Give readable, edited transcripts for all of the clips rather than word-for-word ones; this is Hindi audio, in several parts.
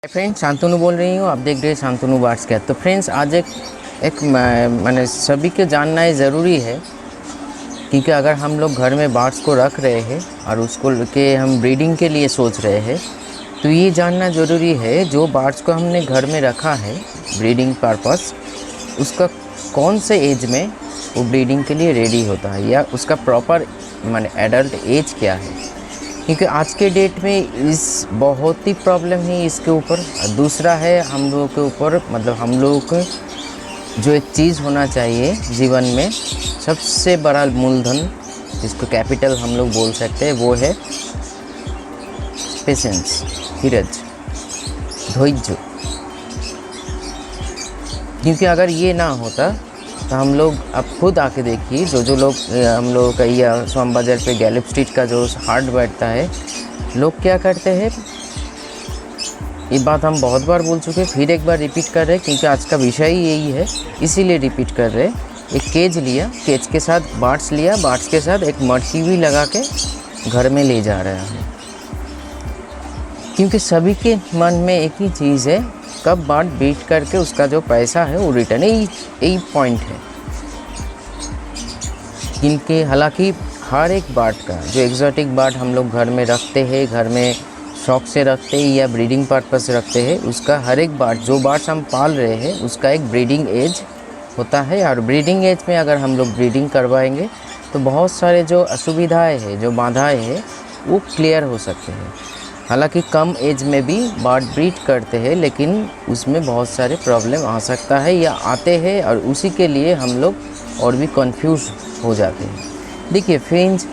फ्रेंड्स, शांतनु बोल रही हूँ। आप देख रहे हैं शांतनु बार्ड्स कैट। तो फ्रेंड्स, आज एक मैंने सभी के जानना है ज़रूरी है, क्योंकि अगर हम लोग घर में बार्ड्स को रख रहे हैं और उसको के हम ब्रीडिंग के लिए सोच रहे हैं, तो ये जानना ज़रूरी है जो बार्ड्स को हमने घर में रखा है ब्रीडिंग पर्पस, उसका कौन से एज में वो ब्रीडिंग के लिए रेडी होता है, या उसका प्रॉपर माने एडल्ट एज क्या है। क्योंकि आज के डेट में इस बहुत ही प्रॉब्लम है इसके ऊपर। दूसरा है हम लोगों के ऊपर, मतलब हम लोगों को जो एक चीज़ होना चाहिए जीवन में, सबसे बड़ा मूलधन जिसको कैपिटल हम लोग बोल सकते हैं, वो है पेशेंस, धीरज, धैर्य। क्योंकि अगर ये ना होता तो हम लोग, अब खुद आके देखिए, जो लोग हम लोगों का या स्वाम बाज़ार पे गैलिप स्ट्रीट का जो हाट बैठता है, लोग क्या करते हैं, ये बात हम बहुत बार बोल चुके हैं, फिर एक बार रिपीट कर रहे हैं क्योंकि आज का विषय ही यही है, इसीलिए रिपीट कर रहे हैं। एक केज लिया, केज के साथ बार्ड्स लिया, बार्ड्स के साथ एक मटकी भी लगा के घर में ले जा रहा है। क्योंकि सभी के मन में एक ही चीज़ है, कब बार्ड बीट करके उसका जो पैसा है वो रिटर्न, यही पॉइंट है। इनके हालांकि हर एक बार्ड का, जो एग्जॉटिक बार्ड हम लोग घर में रखते हैं, घर में शौक से रखते हैं या ब्रीडिंग पर्पस रखते हैं, उसका हर एक बार्ड, जो बार्ड्स हम पाल रहे हैं, उसका एक ब्रीडिंग एज होता है। और ब्रीडिंग एज में अगर हम लोग ब्रीडिंग करवाएंगे तो बहुत सारे जो असुविधाएँ हैं, जो बाधाएँ हैं, वो क्लियर हो सकते हैं। हालांकि कम एज में भी बार्ड ब्रीड करते हैं, लेकिन उसमें बहुत सारे प्रॉब्लम आ सकता है या आते हैं, और उसी के लिए हम लोग और भी कंफ्यूज हो जाते हैं। देखिए, फ्रेंच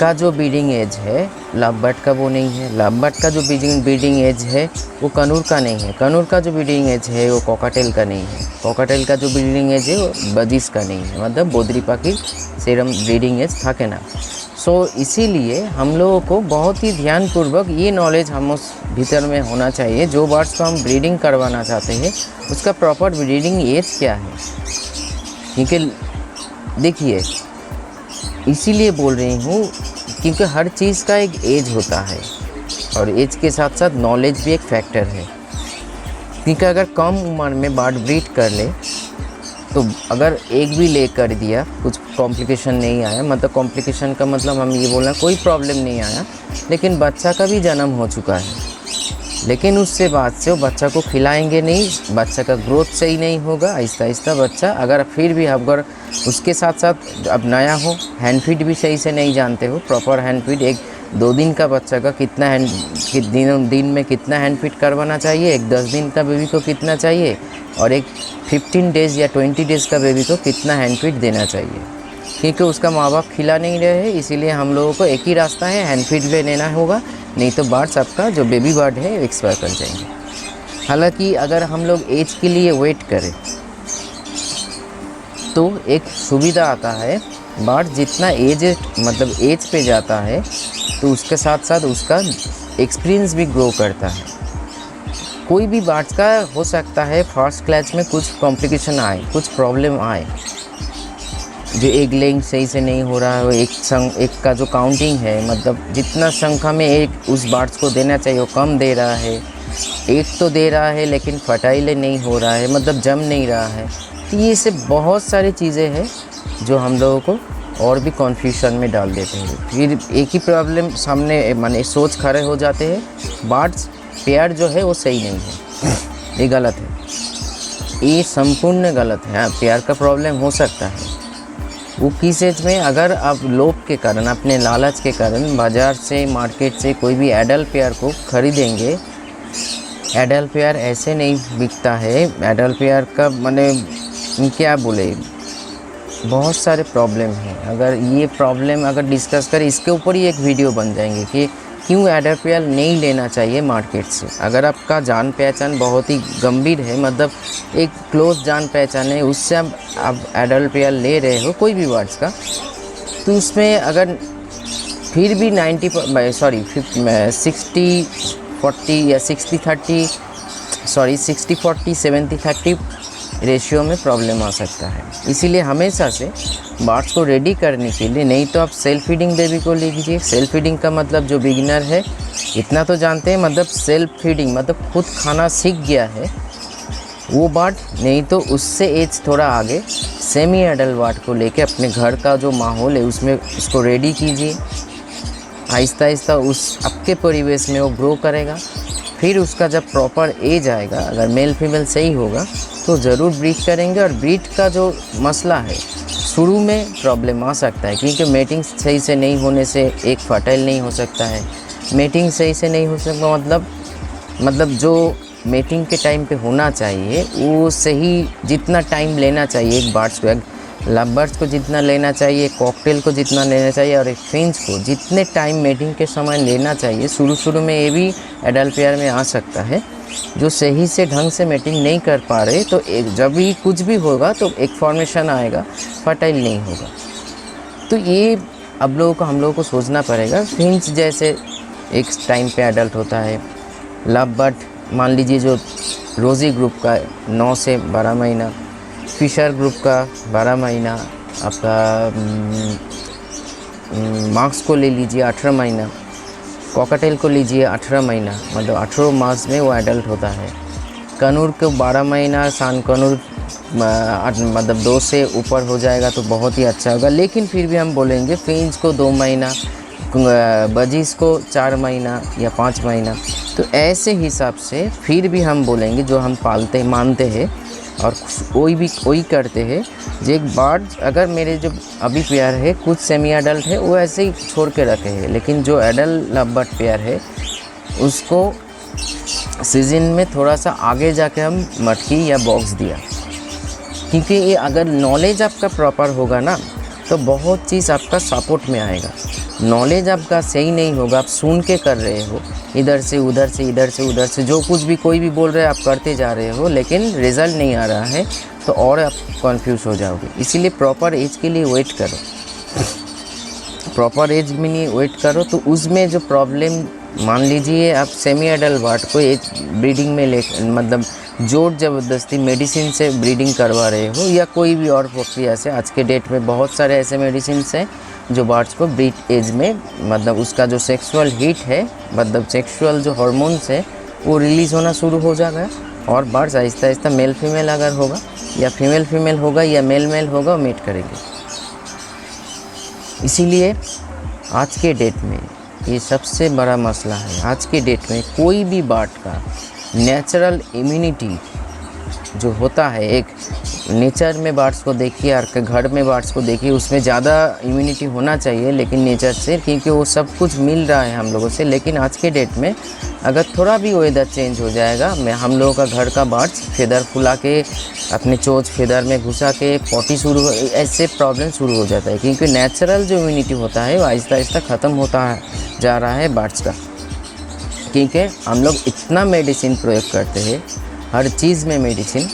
का जो ब्रीडिंग एज है लव बर्ड का वो नहीं है। लव बर्ड का जो ब्रीडिंग एज है वो कनूर का नहीं है। कनूर का जो ब्रीडिंग एज है वो कॉकाटेल का नहीं है। कॉकाटेल का जो ब्रीडिंग एज है वो बजिस का नहीं है, मतलब बोदरी पाखी सेरम ब्रीडिंग एज था के ना। इसीलिए हम लोगों को बहुत ही ध्यानपूर्वक ये नॉलेज हम उस भीतर में होना चाहिए, जो बर्ड्स को हम ब्रीडिंग करवाना चाहते हैं उसका प्रॉपर ब्रीडिंग एज क्या है। क्योंकि देखिए, इसीलिए बोल रही हूँ क्योंकि हर चीज़ का एक एज होता है, और एज के साथ साथ नॉलेज भी एक फैक्टर है। क्योंकि अगर कम उम्र में बर्ड ब्रीड कर ले, तो अगर एक भी ले कर दिया, कुछ कॉम्प्लिकेशन नहीं आया, मतलब कॉम्प्लिकेशन का मतलब हम ये बोलना कोई प्रॉब्लम नहीं आया, लेकिन बच्चा का भी जन्म हो चुका है, लेकिन उससे बाद से वो बच्चा को खिलाएंगे नहीं, बच्चा का ग्रोथ सही नहीं होगा, आहिस्ता आहिस्ता बच्चा, अगर फिर भी अगर उसके साथ साथ अब नया हो, हैंड फीड भी सही से नहीं जानते हो, प्रॉपर हैंड फीड, एक 2 दिन का बच्चा का कितना दिन में कितना हैंड फीड करवाना चाहिए, एक 10 दिन का बेबी को कितना चाहिए, और एक 15 डेज़ या 20 डेज़ का बेबी को कितना हैंड फीड देना चाहिए। क्योंकि उसका माँ बाप खिला नहीं रहे हैं, इसीलिए हम लोगों को एक ही रास्ता है, हैंड फीड भी लेना होगा, नहीं तो बर्ड्स आपका जो बेबी बर्ड है एक्सपायर कर जाएंगे। हालांकि अगर हम लोग एज के लिए वेट करें तो एक सुविधा आता है, बर्ड जितना एज मतलब एज पे जाता है तो उसके साथ साथ उसका एक्सपीरियंस भी ग्रो करता है। कोई भी बर्ड्स का हो सकता है फर्स्ट क्लैच में कुछ कॉम्प्लिकेशन आए, कुछ प्रॉब्लम आए, जो एग लेइंग सही से नहीं हो रहा है, एक का जो काउंटिंग है, मतलब जितना संख्या में एक उस बर्ड्स को देना चाहिए वो कम दे रहा है, एक तो दे रहा है लेकिन फर्टाइल नहीं हो रहा है, मतलब जम नहीं रहा है। तो ये सब बहुत सारी चीज़ें हैं जो हम लोगों को और भी कन्फ्यूजन में डाल देते हैं। फिर एक ही प्रॉब्लम सामने माने सोच खड़े हो जाते हैं, बर्ड्स पेयर जो है वो सही नहीं है, ये गलत है, ये संपूर्ण गलत है। पेयर का प्रॉब्लम हो सकता है वो किस एज में, अगर आप लोभ के कारण, अपने लालच के कारण बाज़ार से, मार्केट से कोई भी एडल्ट पेयर को खरीदेंगे, एडल्ट पेयर ऐसे नहीं बिकता है। एडल्ट पेयर का माने क्या बोले, बहुत सारे प्रॉब्लम हैं। अगर ये प्रॉब्लम अगर डिस्कस करें, इसके ऊपर ही एक वीडियो बन जाएंगे कि क्यों एडल्ट पेयर नहीं लेना चाहिए मार्केट से। अगर आपका जान पहचान बहुत ही गंभीर है, मतलब एक क्लोज जान पहचान है, उससे आप एडल्ट पेयर ले रहे हो कोई भी बर्ड्स का, तो उसमें अगर फिर भी 60-40 या 60-40 70-30 रेशियो में प्रॉब्लम आ सकता है। इसीलिए हमेशा से बर्ड्स को रेडी करने के लिए, नहीं तो आप सेल्फ फीडिंग बेबी को ले लीजिए। सेल्फ फीडिंग का मतलब जो बिगिनर है इतना तो जानते हैं, मतलब सेल्फ फीडिंग मतलब खुद खाना सीख गया है वो बर्ड, नहीं तो उससे एज थोड़ा आगे सेमी एडल्ट बर्ड को लेके अपने घर का जो माहौल है उसमें उसको रेडी कीजिए। आहिस्ता आहिस्ता उस आपके परिवेश में वो ग्रो करेगा। फिर उसका जब प्रॉपर एज आएगा, अगर मेल फीमेल सही होगा तो ज़रूर ब्रीड करेंगे। और ब्रीड का जो मसला है शुरू में प्रॉब्लम आ सकता है, क्योंकि मेटिंग सही से नहीं होने से एक फर्टाइल नहीं हो सकता है। मेटिंग सही से नहीं हो सकता मतलब जो मेटिंग के टाइम पे होना चाहिए वो सही जितना टाइम लेना चाहिए एक बर्ड्स को, लव बर्ड्स को जितना लेना चाहिए, कॉकटेल को जितना लेना चाहिए और एक फिंच को जितने टाइम मेटिंग के समय लेना चाहिए, शुरू में ये भी एडल्ट पेयर में आ सकता है। जो सही से ढंग से मेटिंग नहीं कर पा रहे तो एक जब भी कुछ भी होगा तो एक फॉर्मेशन आएगा, फर्टाइल नहीं होगा। तो ये हम लोगों को सोचना पड़ेगा। फिंच जैसे एक टाइम पे एडल्ट होता है, लव बर्ड मान लीजिए जो रोज़ी ग्रुप का 9 से 12 महीना, फिशर ग्रुप का 12 महीना, आपका मार्क्स को ले लीजिए 18 महीना, कॉकटेल को लीजिए 18 महीना, मतलब 18 मास में वो एडल्ट होता है। कनूर को 12 महीना, सान कनूर मतलब 2 से ऊपर हो जाएगा तो बहुत ही अच्छा होगा। लेकिन फिर भी हम बोलेंगे फिंच को 2 महीना, बजीज को 4 महीना या 5 महीना। तो ऐसे हिसाब से फिर भी हम बोलेंगे जो हम पालते मानते हैं और वही करते हैं। जो एक बर्ड अगर मेरे जो अभी पेयर है कुछ सेमी एडल्ट है वो ऐसे ही छोड़ के रखे हैं, लेकिन जो एडल्ट लव बर्ड पेयर है उसको सीजन में थोड़ा सा आगे जाके हम मटकी या बॉक्स दिया। क्योंकि ये अगर नॉलेज आपका प्रॉपर होगा ना तो बहुत चीज़ आपका सपोर्ट में आएगा। नॉलेज आपका सही नहीं होगा, आप सुन के कर रहे हो इधर से उधर से इधर से उधर से, जो कुछ भी कोई भी बोल रहा है आप करते जा रहे हो, लेकिन रिज़ल्ट नहीं आ रहा है तो और आप कंफ्यूज हो जाओगे। इसीलिए प्रॉपर एज के लिए वेट करो, प्रॉपर एज में नहीं वेट करो तो उसमें जो प्रॉब्लम, मान लीजिए आप सेमी एडल्ट बर्ड को एक ब्रीडिंग में ले मतलब जोर ज़बरदस्ती मेडिसिन से ब्रीडिंग करवा रहे हो या कोई भी और प्रक्रिया से। आज के डेट में बहुत सारे ऐसे मेडिसिन हैं जो बर्ड्स को ब्रीड एज में मतलब उसका जो सेक्सुअल हीट है, मतलब सेक्सुअल जो हार्मोन्स है वो रिलीज़ होना शुरू हो जाएगा और birds Aahista Aahista male female अगर होगा या फीमेल होगा या मेल होगा वो मेट करेंगे। इसीलिए आज के डेट में ये सबसे बड़ा मसला है। आज के डेट में कोई भी बर्ड का नेचुरल इम्यूनिटी जो होता है, एक नेचर में बर्ड्स को देखिए और घर में बर्ड्स को देखिए, उसमें ज़्यादा इम्यूनिटी होना चाहिए लेकिन नेचर से, क्योंकि वो सब कुछ मिल रहा है हम लोगों से। लेकिन आज के डेट में अगर थोड़ा भी वेदर चेंज हो जाएगा, मैं हम लोगों का घर का बर्ड्स फेदर फुला के अपने चोंच फेदर में घुसा के पॉटी शुरू ऐसे प्रॉब्लम शुरू हो जाता है, क्योंकि नेचुरल जो इम्यूनिटी होता है वो आहिस्ता आहिस्ता ख़त्म होता जा रहा है बर्ड्स का। क्योंकि हम लोग इतना मेडिसिन प्रयोग करते हैं, हर चीज़ में मेडिसिन,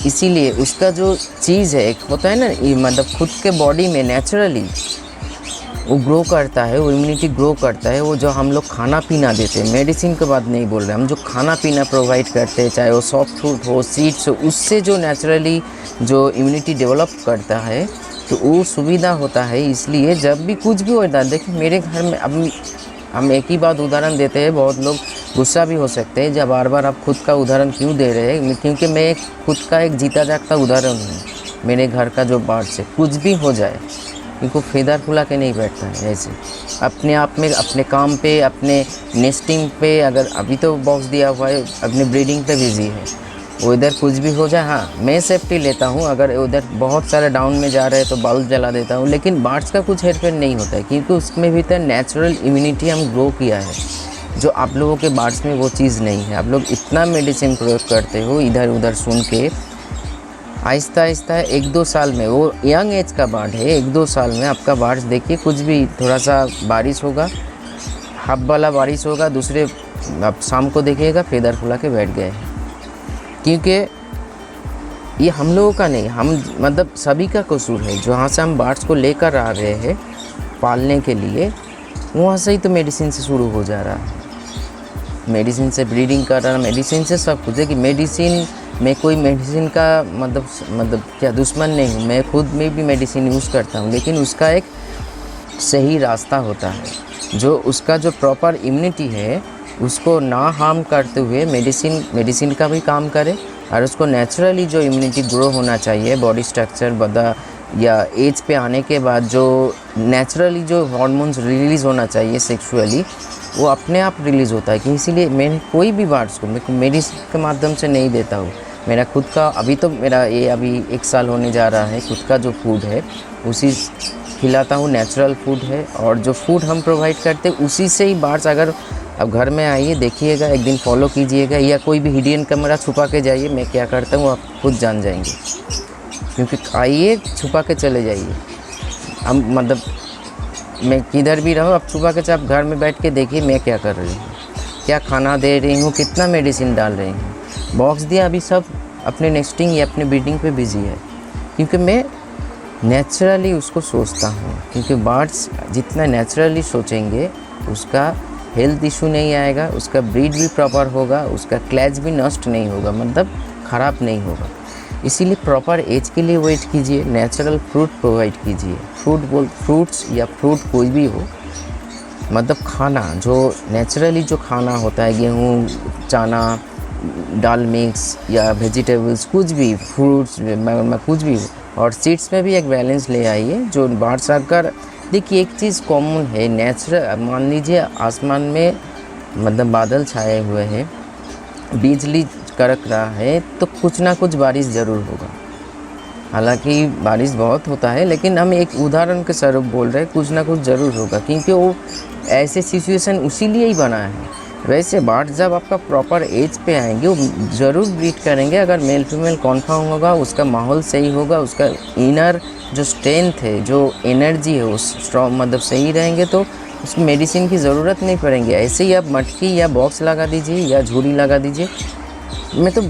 इसीलिए उसका जो चीज़ है एक होता है ना, मतलब खुद के बॉडी में नेचुरली वो ग्रो करता है, वो इम्यूनिटी ग्रो करता है। वो जो हम लोग खाना पीना देते हैं, मेडिसिन के बाद नहीं बोल रहे, हम जो खाना पीना प्रोवाइड करते हैं, चाहे वो सॉफ्ट फ्रूट हो, सीड्स हो, उससे जो नेचुरली जो इम्यूनिटी डेवलप करता है तो वो सुविधा होता है। इसलिए जब भी कुछ भी होता है, देखिए मेरे घर में अब हम एक ही बात उदाहरण देते हैं, बहुत लोग गुस्सा भी हो सकते हैं जब बार बार आप खुद का उदाहरण क्यों दे रहे हैं, क्योंकि मैं खुद का एक जीता जागता उदाहरण हूँ। मेरे घर का जो बर्ड से कुछ भी हो जाए, इनको फेदर फुला के नहीं बैठता है, ऐसे अपने आप में अपने काम पे, अपने नेस्टिंग पे, अगर अभी तो बॉक्स दिया हुआ है, अपने ब्रीडिंग पे बिजी है, वो इधर कुछ भी हो जाए, हाँ मैं सेफ्टी लेता हूँ। अगर उधर बहुत सारे डाउन में जा रहे हैं तो बल्ब जला देता हूँ, लेकिन बर्ड्स का कुछ हेरफेर नहीं होता है, क्योंकि उसमें भी तो नेचुरल इम्यूनिटी हम ग्रो किया है, जो आप लोगों के बर्ड्स में वो चीज़ नहीं है। आप लोग इतना मेडिसिन प्रयोग करते हो इधर उधर सुन के, आहिस्ता आहिस्ता 1-2 साल में, वो यंग एज का बर्ड है, 1-2 साल में आपका बर्ड्स देखिए कुछ भी थोड़ा सा बारिश होगा, हाफ वाला बारिश होगा, दूसरे आप शाम को देखिएगा फेदर फुला के बैठ गए हैं। क्योंकि ये हम लोगों का नहीं, हम मतलब सभी का कसूर है। जहाँ से हम बर्ड्स को लेकर आ रहे हैं पालने के लिए, वहाँ से ही तो मेडिसिन से शुरू हो जा रहा है, मेडिसिन से ब्रीडिंग कर रहा है, मेडिसिन से सब कुछ है। कि मेडिसिन मैं कोई मेडिसिन का मतलब क्या दुश्मन नहीं हूँ, मैं खुद में भी मेडिसिन यूज़ करता हूँ, लेकिन उसका एक सही रास्ता होता है, जो उसका जो प्रॉपर इम्यूनिटी है उसको ना हार्म करते हुए मेडिसिन का भी काम करे, और उसको नेचुरली जो इम्यूनिटी ग्रो होना चाहिए, बॉडी स्ट्रक्चर बदा या एज पे आने के बाद जो नेचुरली जो हार्मोन्स रिलीज़ होना चाहिए सेक्सुअली, वो अपने आप रिलीज़ होता है। कि इसीलिए मैं कोई भी बार्ड्स को मैं मेडिसिन के माध्यम से नहीं देता हूँ। मेरा खुद का अभी तो मेरा ये अभी 1 साल होने जा रहा है, खुद का जो फूड है उसी खिलाता हूँ, नेचुरल फूड है, और जो फूड हम प्रोवाइड करते हैं उसी से ही बार्ड्स। अगर अब घर में आइए, देखिएगा, एक दिन फॉलो कीजिएगा, या कोई भी हिडन कैमरा छुपा के जाइए, मैं क्या करता हूँ आप खुद जान जाएंगे। क्योंकि आइए, छुपा के चले जाइए, हम मतलब मैं किधर भी रहूँ, आप छुपा के आप घर में बैठ के देखिए मैं क्या कर रही हूँ, क्या खाना दे रही हूँ, कितना मेडिसिन डाल रही हूँ। बॉक्स दिया, अभी सब अपने नेस्टिंग या अपने ब्रीडिंग पे बिजी है, क्योंकि मैं नेचुरली उसको सोचता हूँ। क्योंकि बर्ड्स जितना नेचुरली सोचेंगे उसका हेल्थ इशू नहीं आएगा, उसका ब्रीड भी प्रॉपर होगा, उसका क्लैच भी नष्ट नहीं होगा, मतलब ख़राब नहीं होगा। इसीलिए प्रॉपर एज के लिए वेट कीजिए, नेचुरल फ्रूट प्रोवाइड कीजिए। फ्रूट्स या फ्रूट कोई भी हो, मतलब खाना जो नेचुरली जो खाना होता है, गेहूँ, चना, दाल मिक्स या वेजिटेबल्स, कुछ भी फ्रूट्स कुछ भी हो, और सीड्स में भी एक बैलेंस ले आइए। जो बर्ड्स अगर देखिए, एक चीज़ कॉमन है, नेचुरल, मान लीजिए आसमान में मतलब बादल छाए हुए हैं, बिजली कड़क रहा है, तो कुछ ना कुछ बारिश ज़रूर होगा। हालांकि बारिश बहुत होता है, लेकिन हम एक उदाहरण के स्वरूप बोल रहे हैं, कुछ ना कुछ ज़रूर होगा, क्योंकि वो ऐसे सिचुएशन उसी लिए ही बना है। वैसे बर्ड जब आपका प्रॉपर एज पे आएंगे, वो ज़रूर ब्रीड करेंगे। अगर मेल फीमेल कन्फर्म होगा, उसका माहौल सही होगा, उसका इनर जो स्ट्रेंथ है, जो एनर्जी है, वो स्ट्रॉन्ग मतलब सही रहेंगे, तो उसकी मेडिसिन की ज़रूरत नहीं पड़ेंगे। ऐसे ही आप मटकी या बॉक्स लगा दीजिए या झूरी लगा दीजिए। मैं तो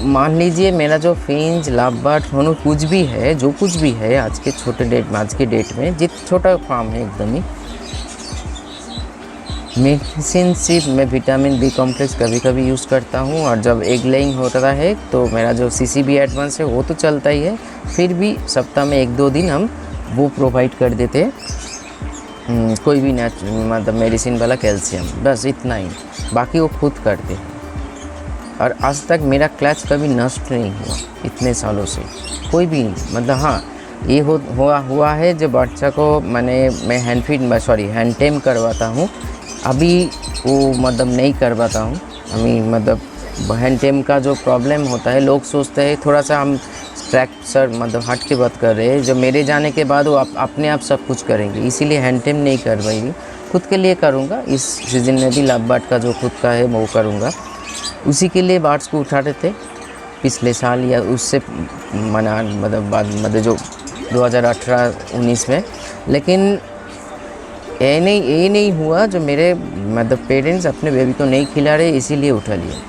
मान लीजिए मेरा जो फिंच, लवबर्ड, होनो कुछ भी है, जो कुछ भी है आज के डेट में छोटा फार्म है एकदम ही, मेडिसिन सिर्फ मैं विटामिन बी कॉम्प्लेक्स कभी कभी यूज़ करता हूँ, और जब एग लेइंग होता है तो मेरा जो CCB एडवांस है वो तो चलता ही है। फिर भी सप्ताह में 1-2 दिन हम वो प्रोवाइड कर देते हैं, कोई भी मतलब मेडिसिन वाला कैल्शियम, बस इतना ही। बाकी वो खुद करते हैं, और आज तक मेरा क्लच कभी नष्ट नहीं हुआ इतने सालों से, कोई भी नहीं। मतलब हाँ, ये हुआ है जब बच्चा को मैं हैंड टेम करवाता हूँ, अभी वो मतलब नहीं करवाता हूँ। अभी मतलब हैंड टेम का जो प्रॉब्लम होता है, लोग सोचते हैं थोड़ा सा हम मतलब हट के बात कर रहे हैं, जो मेरे जाने के बाद वो अपने आप सब कुछ करेंगे, इसीलिए हैंड टेम नहीं करवाएगी, खुद के लिए करूँगा। इस सीज़न में भी लवबर्ड का जो खुद का है वो करूँगा। उसी के लिए बर्ड्स को उठाते थे पिछले साल या उससे मतलब जो 2018-19 में, लेकिन ये नहीं हुआ जो मेरे मतलब पेरेंट्स अपने बेबी को नहीं खिला रहे, इसीलिए उठा लिया।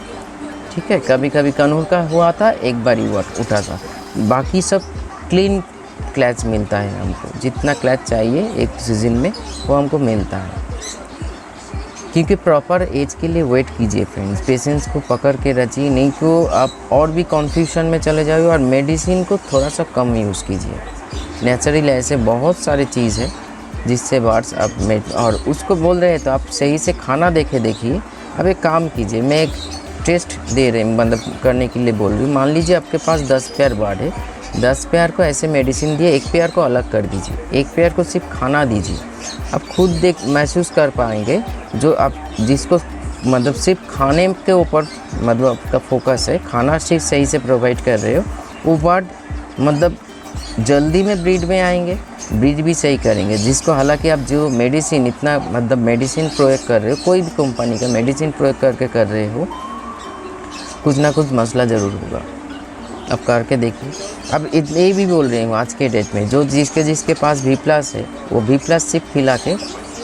ठीक है, कभी कभी कानून का हुआ था, एक बार ही उठा था, बाकी सब क्लीन क्लच मिलता है हमको। जितना क्लच चाहिए एक सीज़न में वो हमको मिलता है। क्योंकि प्रॉपर एज के लिए वेट कीजिए फ्रेंड्स, पेशेंस को पकड़ के रखिए, नहीं तो आप और भी कन्फ्यूजन में चले जाओगे। और मेडिसिन को थोड़ा सा कम यूज़ कीजिए, नेचुरल ऐसे बहुत सारे चीज़ है जिससे बर्ड्स आप और उसको बोल रहे हैं तो आप सही से खाना देखिए। अब एक काम कीजिए, मैं एक टेस्ट दे रहे मतलब करने के लिए बोल रही हूँ। मान लीजिए आपके पास 10 पेयर बर्ड है, 10 पेयर को ऐसे मेडिसिन दिए, एक पेयर को अलग कर दीजिए, एक पेयर को सिर्फ खाना दीजिए। आप खुद महसूस कर पाएंगे, जो आप जिसको मतलब सिर्फ खाने के ऊपर मतलब आपका फोकस है, खाना सिर्फ सही से प्रोवाइड कर रहे हो, वो बर्ड मतलब जल्दी में ब्रीड में आएंगे, ब्रीड भी सही करेंगे। जिसको हालांकि आप जो मेडिसिन इतना मतलब मेडिसिन प्रयोग कर रहे हो, कोई भी कंपनी का मेडिसिन प्रयोग करके कर रहे हो, कुछ ना कुछ मसला ज़रूर होगा। अब करके देखिए। अब ये भी बोल रही हूँ आज के डेट में जो जिसके पास V+ है, वो V+ सिर्फ खिला के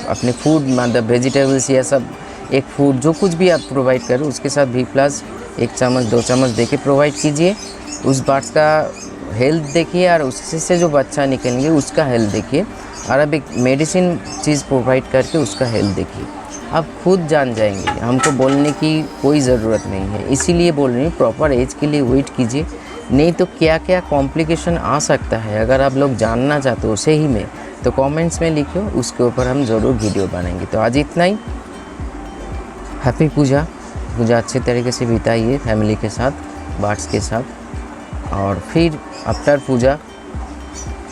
अपने फूड मतलब वेजिटेबल्स या सब एक फूड जो कुछ भी आप प्रोवाइड करो उसके साथ V+ 1 चम्मच 2 चम्मच दे के प्रोवाइड कीजिए। उस बर्ड्स का हेल्थ देखिए और उससे से जो बच्चा निकलेंगे उसका हेल्थ देखिए, और अब एक मेडिसिन चीज़ प्रोवाइड करके उसका हेल्थ देखिए। आप खुद जान जाएंगे, हमको बोलने की कोई ज़रूरत नहीं है। इसीलिए बोल रही हूँ प्रॉपर एज के लिए वेट कीजिए, नहीं तो क्या क्या कॉम्प्लिकेशन आ सकता है अगर आप लोग जानना चाहते हो सही में, तो कमेंट्स में लिखो, उसके ऊपर हम ज़रूर वीडियो बनाएंगे। तो आज इतना ही। हैप्पी पूजा अच्छे तरीके से बिताइए फैमिली के साथ, बार्ड्स के साथ। और फिर आफ्टर पूजा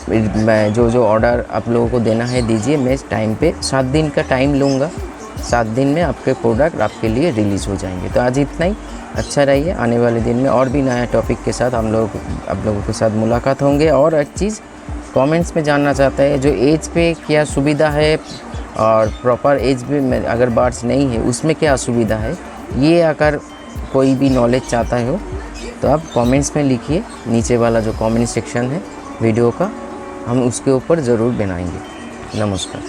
मैं जो ऑर्डर आप लोगों को देना है दीजिए, मैं टाइम पे 7 दिन का टाइम लूँगा, 7 दिन में आपके प्रोडक्ट आपके लिए रिलीज़ हो जाएंगे। तो आज इतना ही। अच्छा रहिए, आने वाले दिन में और भी नया टॉपिक के साथ आप लोगों के साथ मुलाकात होंगे। और एक चीज़ कमेंट्स में जानना चाहता है, जो एज पे क्या सुविधा है और प्रॉपर एज में अगर बर्ड्स नहीं है उसमें क्या सुविधा है, ये अगर कोई भी नॉलेज चाहता हो तो आप कमेंट्स में लिखिए, नीचे वाला जो कमेंट सेक्शन है वीडियो का, हम उसके ऊपर ज़रूर बनाएंगे। नमस्कार।